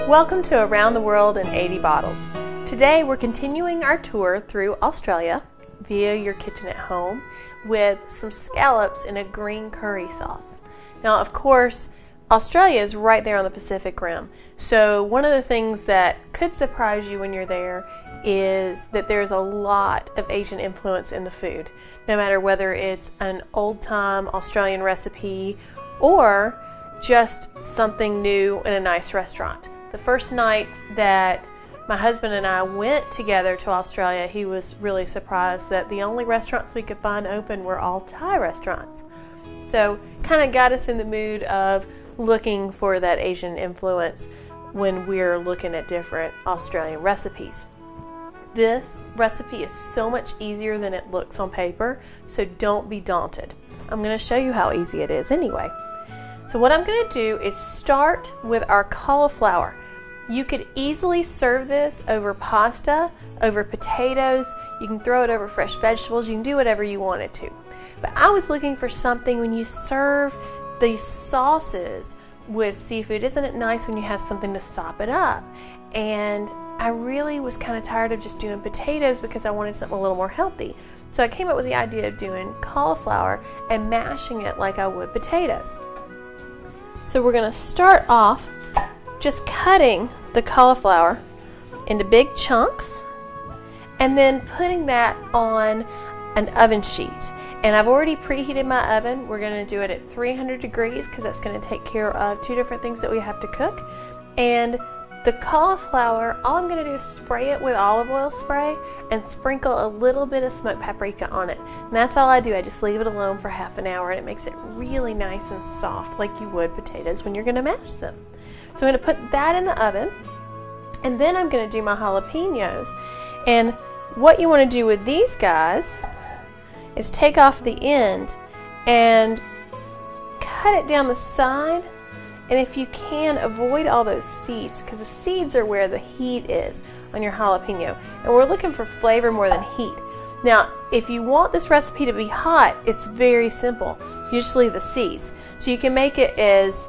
Welcome to Around the World in 80 Bottles. Today we're continuing our tour through Australia via your kitchen at home with some scallops in a green curry sauce. Now, of course, Australia is right there on the Pacific Rim, so one of the things that could surprise you when you're there is that there's a lot of Asian influence in the food, no matter whether it's an old-time Australian recipe or just something new in a nice restaurant. The first night that my husband and I went together to Australia, he was really surprised that the only restaurants we could find open were all Thai restaurants. So kind of got us in the mood of looking for that Asian influence when we're looking at different Australian recipes. This recipe is so much easier than it looks on paper, so don't be daunted. I'm going to show you how easy it is anyway. So what I'm going to do is start with our cauliflower. You could easily serve this over pasta, over potatoes. You can throw it over fresh vegetables. You can do whatever you wanted to. But I was looking for something when you serve these sauces with seafood. Isn't it nice when you have something to sop it up? And I really was kind of tired of just doing potatoes because I wanted something a little more healthy. So I came up with the idea of doing cauliflower and mashing it like I would potatoes. So we're going to start off just cutting the cauliflower into big chunks and then putting that on an oven sheet. And I've already preheated my oven. We're going to do it at 300 degrees because that's going to take care of two different things that we have to cook. And the cauliflower, all I'm going to do is spray it with olive oil spray and sprinkle a little bit of smoked paprika on it. And that's all I do. I just leave it alone for half an hour and it makes it really nice and soft like you would potatoes when you're going to mash them. So I'm going to put that in the oven and then I'm going to do my jalapenos. And what you want to do with these guys is take off the end and cut it down the side. And if you can, avoid all those seeds because the seeds are where the heat is on your jalapeno. And we're looking for flavor more than heat. Now, if you want this recipe to be hot, it's very simple. You just leave the seeds. So you can make it as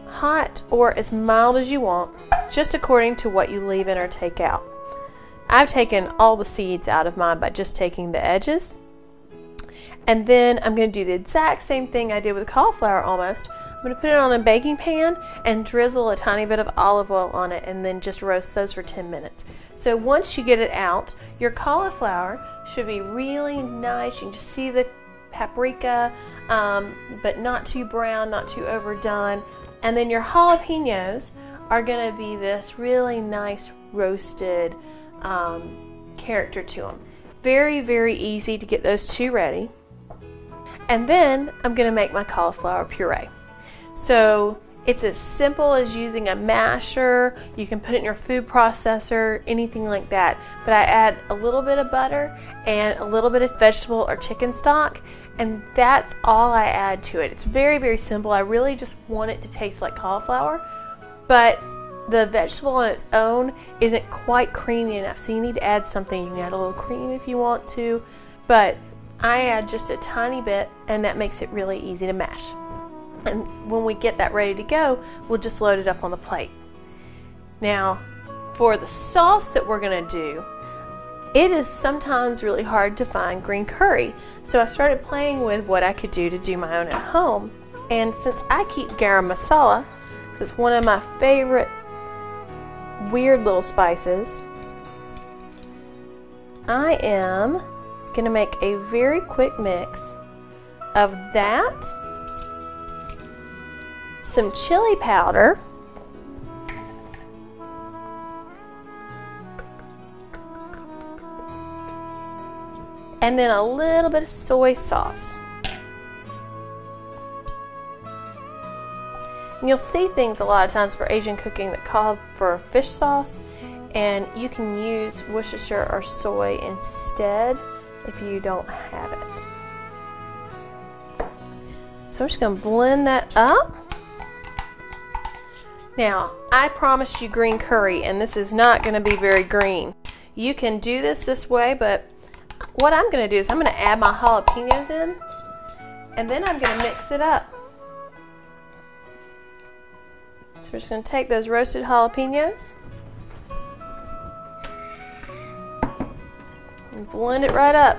hot or as mild as you want, just according to what you leave in or take out. I've taken all the seeds out of mine by just taking the edges. And then I'm going to do the exact same thing I did with cauliflower almost. I'm going to put it on a baking pan and drizzle a tiny bit of olive oil on it and then just roast those for 10 minutes. So once you get it out, your cauliflower should be really nice. You can just see the paprika, but not too brown, not too overdone. And then your jalapenos are going to be this really nice roasted character to them. Very, very easy to get those two ready. And then I'm going to make my cauliflower puree. So it's as simple as using a masher. You can put it in your food processor, anything like that. But I add a little bit of butter and a little bit of vegetable or chicken stock, and that's all I add to it. It's very, very simple. I really just want it to taste like cauliflower, but the vegetable on its own isn't quite creamy enough, so you need to add something. You can add a little cream if you want to, but I add just a tiny bit, and that makes it really easy to mash. And when we get that ready to go, we'll just load it up on the plate. Now, for the sauce that we're going to do, it is sometimes really hard to find green curry. So I started playing with what I could do to do my own at home. And since I keep garam masala, because it's one of my favorite weird little spices, I am going to make a very quick mix of that, some chili powder, and then a little bit of soy sauce. And you'll see things a lot of times for Asian cooking that call for fish sauce, and you can use Worcestershire or soy instead if you don't have it. So I'm just going to blend that up. Now, I promised you green curry, and this is not going to be very green. You can do this way, but what I'm going to do is I'm going to add my jalapenos in, and then I'm going to mix it up. So we're just going to take those roasted jalapenos and blend it right up.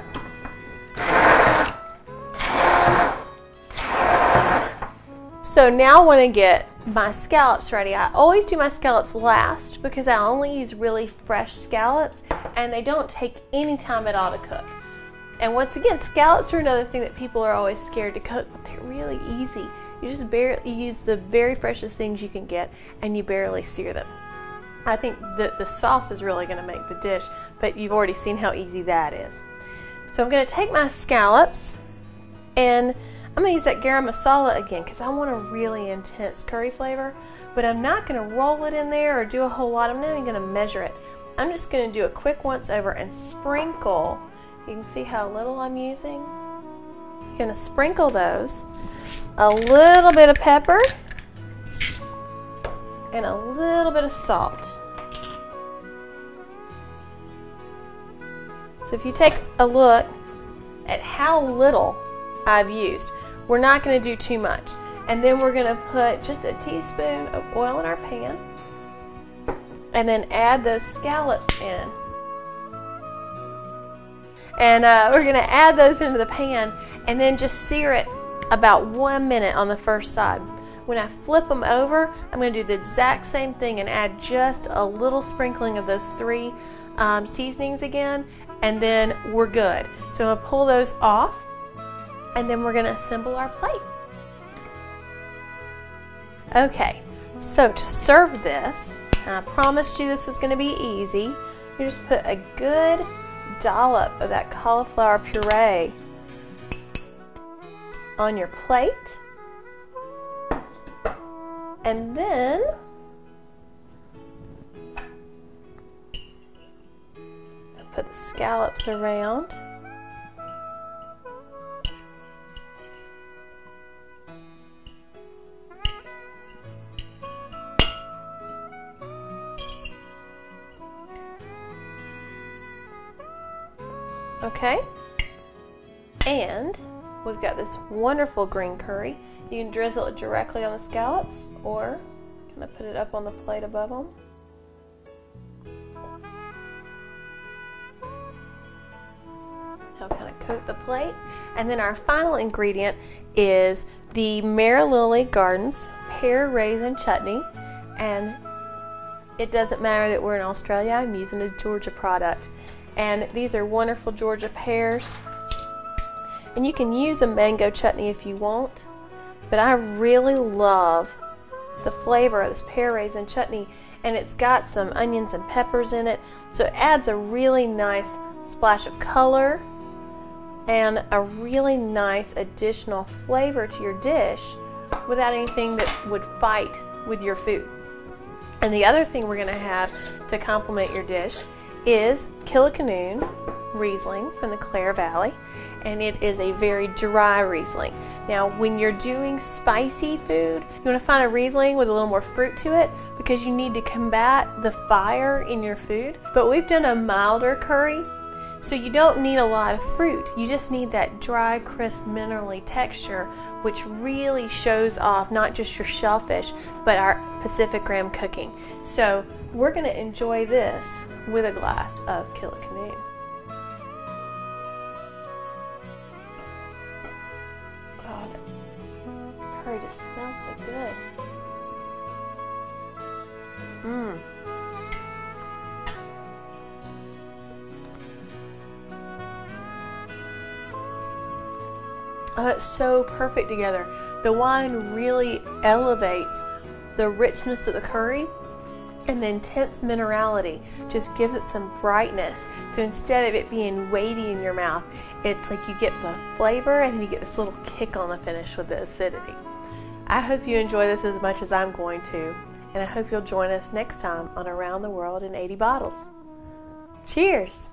So now I want to get my scallops ready. I always do my scallops last because I only use really fresh scallops and they don't take any time at all to cook. And once again, scallops are another thing that people are always scared to cook, but they're really easy. You just barely use the very freshest things you can get and you barely sear them. I think that the sauce is really going to make the dish, but you've already seen how easy that is. So I'm going to take my scallops and I'm going to use that garam masala again because I want a really intense curry flavor, but I'm not going to roll it in there or do a whole lot. I'm not even going to measure it. I'm just going to do a quick once over and sprinkle. You can see how little I'm using. I'm going to sprinkle those. A little bit of pepper and a little bit of salt. So if you take a look at how little I've used, we're not going to do too much. And then we're going to put just a teaspoon of oil in our pan and then add those scallops in. And we're going to add those into the pan and then just sear it about 1 minute on the first side. When I flip them over, I'm going to do the exact same thing and add just a little sprinkling of those 3 seasonings again, and then we're good. So I'm going to pull those off, and then we're going to assemble our plate. Okay, so to serve this, I promised you this was going to be easy. You just put a good dollop of that cauliflower puree on your plate, and then put the scallops around. Okay, and we've got this wonderful green curry. You can drizzle it directly on the scallops, or I'm going to put it up on the plate above them. I'll kind of coat the plate. And then our final ingredient is the Merrilily Gardens Pear Raisin Chutney. And it doesn't matter that we're in Australia, I'm using a Georgia product. And these are wonderful Georgia pears. And you can use a mango chutney if you want, but I really love the flavor of this pear raisin chutney, and it's got some onions and peppers in it, so it adds a really nice splash of color and a really nice additional flavor to your dish without anything that would fight with your food. And the other thing we're going to have to complement your dish is Kilikanoon Riesling from the Clare Valley, and it is a very dry Riesling. Now when you're doing spicy food, you want to find a Riesling with a little more fruit to it because you need to combat the fire in your food. But we've done a milder curry, so you don't need a lot of fruit. You just need that dry, crisp, minerally texture, which really shows off not just your shellfish, but our Pacific Rim cooking. So we're going to enjoy this with a glass of Kilikanoon. Oh, that curry just smells so good. Oh, it's so perfect together. The wine really elevates the richness of the curry, and the intense minerality just gives it some brightness. So instead of it being weighty in your mouth, it's like you get the flavor and then you get this little kick on the finish with the acidity. I hope you enjoy this as much as I'm going to, and I hope you'll join us next time on Around the World in 80 Bottles. Cheers!